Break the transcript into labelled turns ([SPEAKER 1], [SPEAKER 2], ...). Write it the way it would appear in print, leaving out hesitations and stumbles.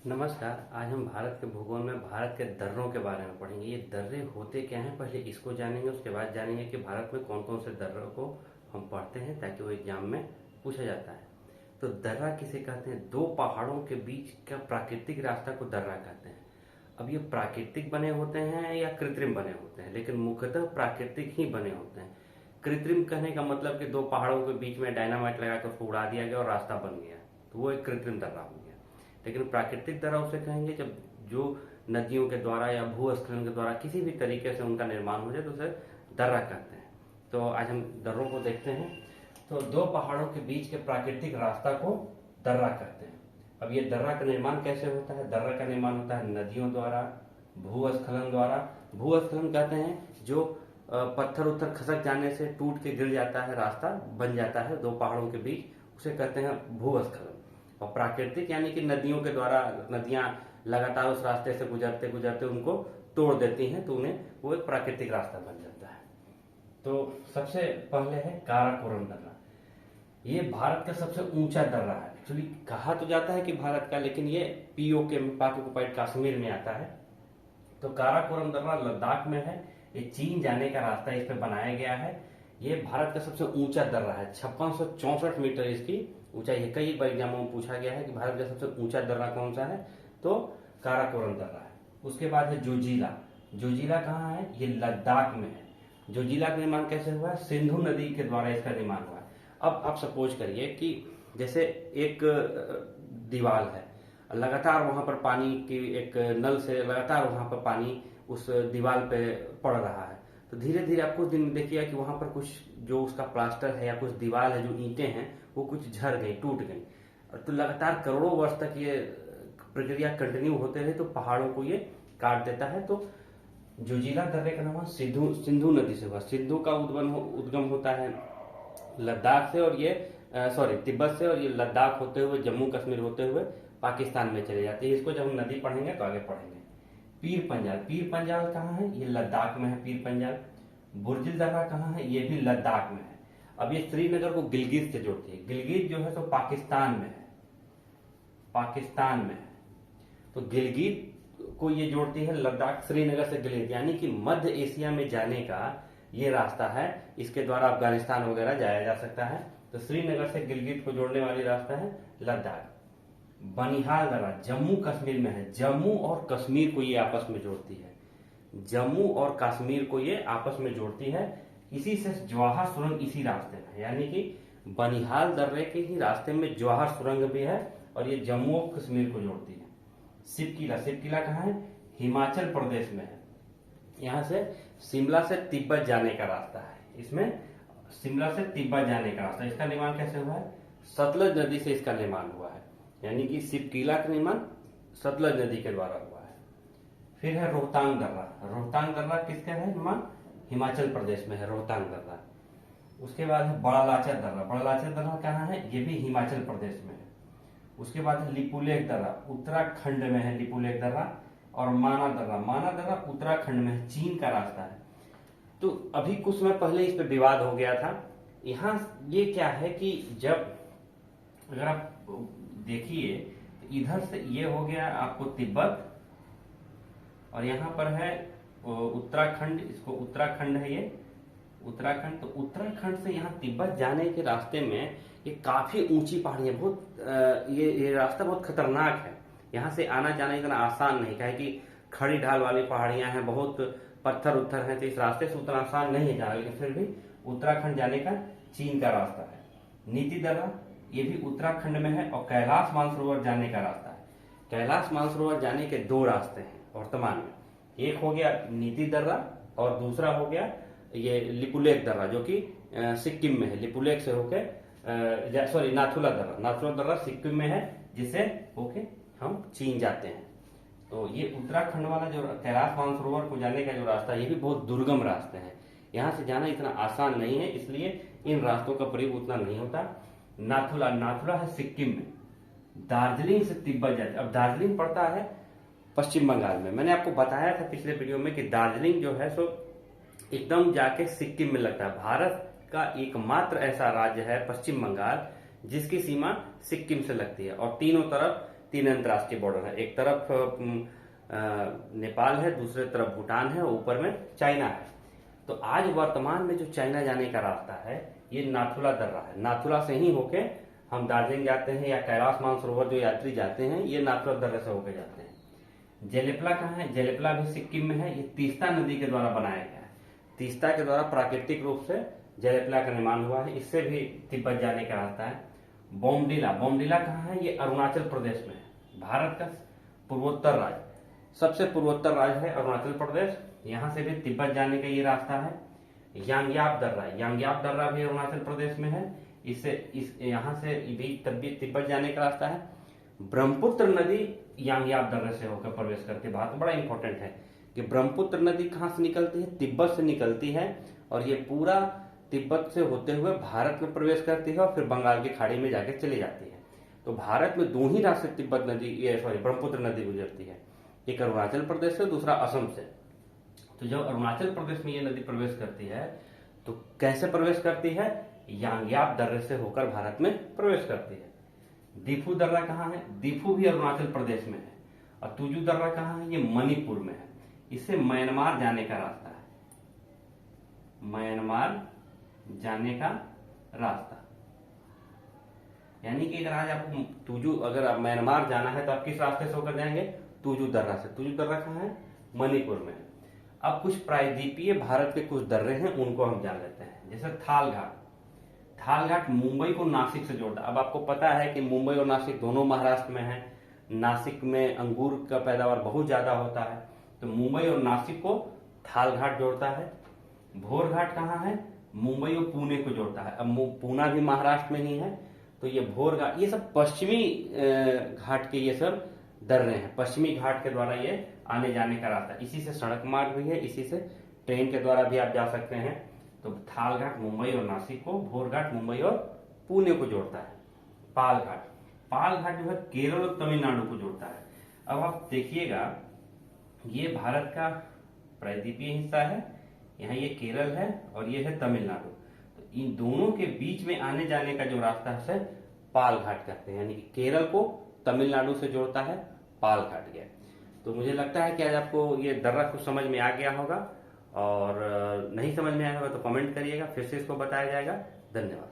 [SPEAKER 1] नमस्कार। आज हम भारत के भूगोल में भारत के दर्रों के बारे में पढ़ेंगे। ये दर्रे होते क्या हैं, पहले इसको जानेंगे, उसके बाद जानेंगे कि भारत में कौन कौन से दर्रों को हम पढ़ते हैं ताकि वो एग्जाम में पूछा जाता है। तो दर्रा किसे कहते हैं? दो पहाड़ों के बीच का प्राकृतिक रास्ता को दर्रा कहते हैं। अब ये प्राकृतिक बने होते हैं या कृत्रिम बने होते हैं, लेकिन मुख्यतः प्राकृतिक ही बने होते हैं। कृत्रिम कहने का मतलब कि दो पहाड़ों के बीच में डायनामाइट लगा कर उसको उड़ा दिया गया और रास्ता बन गया, तो वो एक कृत्रिम दर्रा हो गया। लेकिन प्राकृतिक दर्रा उसे कहेंगे जब जो नदियों के द्वारा या भूस्खलन के द्वारा किसी भी तरीके से उनका निर्माण हो जाए तो उसे दर्रा कहते हैं। तो आज हम दर्रों को देखते हैं। तो दो पहाड़ों के बीच के प्राकृतिक रास्ता को दर्रा कहते हैं। अब ये दर्रा का निर्माण कैसे होता है? दर्रा का निर्माण होता है नदियों द्वारा, भूस्खलन द्वारा। भूस्खलन कहते हैं जो पत्थर उत्थर खसक जाने से टूट के गिर जाता है, रास्ता बन जाता है दो पहाड़ों के बीच, उसे कहते हैं भूस्खलन। और प्राकृतिक यानी कि नदियों के द्वारा, नदियां लगातार उस रास्ते से गुजरते गुजरते उनको तोड़ देती हैं तो उन्हें वो एक प्राकृतिक रास्ता बन जाता है। तो सबसे पहले है काराकोरम दर्रा। ये भारत का सबसे ऊंचा दर्रा है। एक्चुअली कहा तो जाता है कि भारत का, लेकिन ये पीओके में, पाक ऑक्युपाइड कश्मीर में आता है। तो काराकोरम दर्रा लद्दाख में है। ये चीन जाने का रास्ता इस पे बनाया गया है। ये भारत का सबसे ऊंचा दर्रा है। 5664 मीटर इसकी ऊंचाई है। कई बार एग्जामों में पूछा गया है कि भारत का सबसे ऊंचा दर्रा कौन सा है, तो काराकोरम दर्रा है। उसके बाद है जोजिला। जोजिला कहाँ है? ये लद्दाख में है। जोजिला का निर्माण कैसे हुआ है? सिंधु नदी के द्वारा इसका निर्माण हुआ है। अब आप सपोज करिए कि जैसे एक दीवार है, लगातार वहां पर पानी की एक नल से लगातार वहां पर पानी उस दीवार पे पड़ रहा है, तो धीरे धीरे आप कुछ दिन में देखिएगा कि वहां पर कुछ जो उसका प्लास्टर है या कुछ दीवार है, जो ईंटें हैं, वो कुछ झड़ गई, टूट गई। तो लगातार करोड़ों वर्ष तक ये प्रक्रिया कंटिन्यू होते रहे तो पहाड़ों को ये काट देता है। तो जोजिला दर्रे का नाम सिंधु नदी से हुआ। सिंधु का उद्गम होता है लद्दाख से, और ये तिब्बत से, और ये लद्दाख होते हुए जम्मू कश्मीर होते हुए पाकिस्तान में चले जाते हैं। इसको जब हम नदी पढ़ेंगे तो आगे पढ़ेंगे। पीर पंजाल। पीर पंजाल कहाँ है? ये लद्दाख में है पीर पंजाल। बुर्जिल दर्रा कहाँ है? ये भी लद्दाख में है। अब ये श्रीनगर को गिलगित से जोड़ती है। गिलगित जो है तो पाकिस्तान में है, पाकिस्तान में है। तो गिलगित को ये जोड़ती है लद्दाख, श्रीनगर से गिलगित, यानी कि मध्य एशिया में जाने का ये रास्ता है। इसके द्वारा अफगानिस्तान वगैरह जाया जा सकता है। तो श्रीनगर से गिलगित को जोड़ने वाली रास्ता है लद्दाख। बनिहाल दर्रा जम्मू कश्मीर में है। जम्मू और कश्मीर को ये आपस में जोड़ती है। जम्मू और कश्मीर को ये आपस में जोड़ती है। इसी से जवाहर सुरंग इसी रास्ते में है, यानी कि बनिहाल दर्रे के ही रास्ते में जवाहर सुरंग भी है, और ये जम्मू और कश्मीर को जोड़ती है। शिवकिला। शिवकिला कहाँ है? हिमाचल प्रदेश में है। यहाँ से शिमला से तिब्बत जाने का रास्ता है। इसमें शिमला से तिब्बत जाने का रास्ता, इसका निर्माण कैसे हुआ है? सतलज नदी से इसका निर्माण हुआ है, यानी कि शिवकिला का निर्माण सतलज नदी के द्वारा हुआ है। फिर है रोहतांग दर्रा। रोहतांग दर्रा किसका है निर्माण? हिमाचल प्रदेश में है रोहतांग दर्रा। उसके बाद है बड़ा लाचर दर्रा। बड़ा लाचर दर्रा कहाँ है? ये भी हिमाचल प्रदेश में है। उसके बाद है लिपुलेख दर्रा, उत्तराखंड में है लिपुलेख दर्रा। और माना दर्रा। माना दर्रा उत्तराखंड में है, चीन का रास्ता है। तो अभी कुछ समय पहले इस पे विवाद हो गया था। यहाँ ये क्या है कि जब अगर आप देखिए तो इधर से ये हो गया आपको तिब्बत, और यहाँ पर है उत्तराखंड, इसको उत्तराखंड है ये उत्तराखंड। तो उत्तराखंड से यहाँ तिब्बत जाने के रास्ते में ये काफी ऊंची पहाड़ियां, बहुत ये रास्ता बहुत खतरनाक है। यहाँ से आना जाना इतना आसान नहीं, क्या है कि खड़ी ढाल वाली पहाड़ियां हैं, बहुत पत्थर उत्थर हैं, तो इस रास्ते से उतना आसान नहीं है जाना। लेकिन फिर भी उत्तराखंड जाने का चीन का रास्ता है। नीति दर्रा ये भी उत्तराखंड में है, और कैलाश मानसरोवर जाने का रास्ता है। कैलाश मानसरोवर जाने के दो रास्ते हैं वर्तमान में। एक हो गया नीति दर्रा और दूसरा हो गया ये लिपुलेख दर्रा, जो कि सिक्किम में है। लिपुलेख से होके नाथुला दर्रा। नाथुला दर्रा सिक्किम में है, जिससे होके हम चीन जाते हैं। तो ये उत्तराखंड वाला जो कैलाश मानसरोवर को जाने का जो रास्ता है, ये भी बहुत दुर्गम रास्ते हैं। यहाँ से जाना इतना आसान नहीं है, इसलिए इन रास्तों का प्रयोग उतना नहीं होता। नाथुला। नाथुला है सिक्किम में। दार्जिलिंग से तिब्बत जाते। अब दार्जिलिंग पड़ता है पश्चिम बंगाल में। मैंने आपको बताया था पिछले वीडियो में कि दार्जिलिंग जो है सो एकदम जाके सिक्किम में लगता है। भारत का एकमात्र ऐसा राज्य है पश्चिम बंगाल जिसकी सीमा सिक्किम से लगती है, और तीनों तरफ तीन अंतर्राष्ट्रीय बॉर्डर है। एक तरफ नेपाल है, दूसरे तरफ भूटान है, ऊपर में चाइना है। तो आज वर्तमान में जो चाइना जाने का रास्ता है ये नाथुला दर्रा है। नाथुला से ही होके हम दार्जिलिंग जाते हैं या कैलाश मानसरोवर जो यात्री जाते हैं ये नाथुला दर्रे से होकर जाते हैं। जेलेपला कहाँ है? जेलेपला भी सिक्किम में है। ये तीस्ता नदी के द्वारा बनाया गया है। तीस्ता के द्वारा प्राकृतिक रूप से जेलेपला का निर्माण हुआ है। इससे भी तिब्बत जाने का रास्ता है। बोमडिला, बोमडिला कहाँ है? ये अरुणाचल प्रदेश में है। भारत का पूर्वोत्तर राज्य, सबसे पूर्वोत्तर राज्य है अरुणाचल प्रदेश। यहाँ से भी तिब्बत जाने का ये रास्ता है। यांग्याप दर्रा, यांग्याप दर्रा भी अरुणाचल प्रदेश में है। यहाँ से भी तिब्बत जाने का रास्ता है। ब्रह्मपुत्र नदी यांग्याप दर्रे से होकर प्रवेश करती है। बात बड़ा इंपॉर्टेंट है कि ब्रह्मपुत्र नदी कहाँ से निकलती है? तिब्बत से निकलती है और ये पूरा तिब्बत से होते हुए भारत में प्रवेश करती है और फिर बंगाल की खाड़ी में जाकर चली जाती है। तो भारत में दो ही रास्ते तिब्बत नदी, ये ब्रह्मपुत्र नदी गुजरती है, एक अरुणाचल प्रदेश से, दूसरा असम से। तो जब अरुणाचल प्रदेश में ये नदी प्रवेश करती है तो कैसे प्रवेश करती है? यांग्याप दर्रे से होकर भारत में प्रवेश करती है। दीफू दर्रा कहाँ है? दीफू भी अरुणाचल प्रदेश में है। और तुजू दर्रा कहाँ है? ये मणिपुर में है। इससे म्यांमार जाने का रास्ता है, म्यांमार जाने का रास्ता। यानी कि अगर आज आपको तुजू, अगर आप म्यांमार जाना है तो आप किस रास्ते से होकर जाएंगे? तुजू दर्रा से। तुजू दर्रा कहाँ है? मणिपुर में है। अब कुछ प्रायद्वीपीय भारत के कुछ दर्रे हैं उनको हम जान लेते हैं। जैसे थाल घाट, थाल घाट मुंबई को नासिक से जोड़ता है। अब आपको पता है कि मुंबई और नासिक दोनों महाराष्ट्र में है। नासिक में अंगूर का पैदावार बहुत ज्यादा होता है, तो मुंबई और नासिक को थाल घाट जोड़ता है। भोर घाट कहाँ है? मुंबई और पुणे को जोड़ता है। अब पूना भी महाराष्ट्र में ही है, तो ये भोर घाट, ये सब पश्चिमी घाट के ये सब दर्रे हैं। पश्चिमी घाट के द्वारा ये आने जाने का रास्ता। इसी से सड़क मार्ग भी है, इसी से ट्रेन के द्वारा भी आप जा सकते हैं। तो थाल घाट मुंबई और नासिक को, भोर घाट मुंबई और पुणे को जोड़ता है। पाल घाट, पाल घाट जो है केरल और तमिलनाडु को जोड़ता है। अब आप देखिएगा ये भारत का प्रायद्वीपीय हिस्सा है, यहाँ ये केरल है और ये है तमिलनाडु। तो इन दोनों के बीच में आने जाने का जो रास्ता है उसे पाल घाट कहते हैं। यानी कि केरल को तमिलनाडु से जोड़ता है पाल घाट गया। तो मुझे लगता है कि आज आपको ये दर्रा कुछ समझ में आ गया होगा, और नहीं समझ में आया होगा तो कमेंट करिएगा, फिर से इसको बताया जाएगा। धन्यवाद।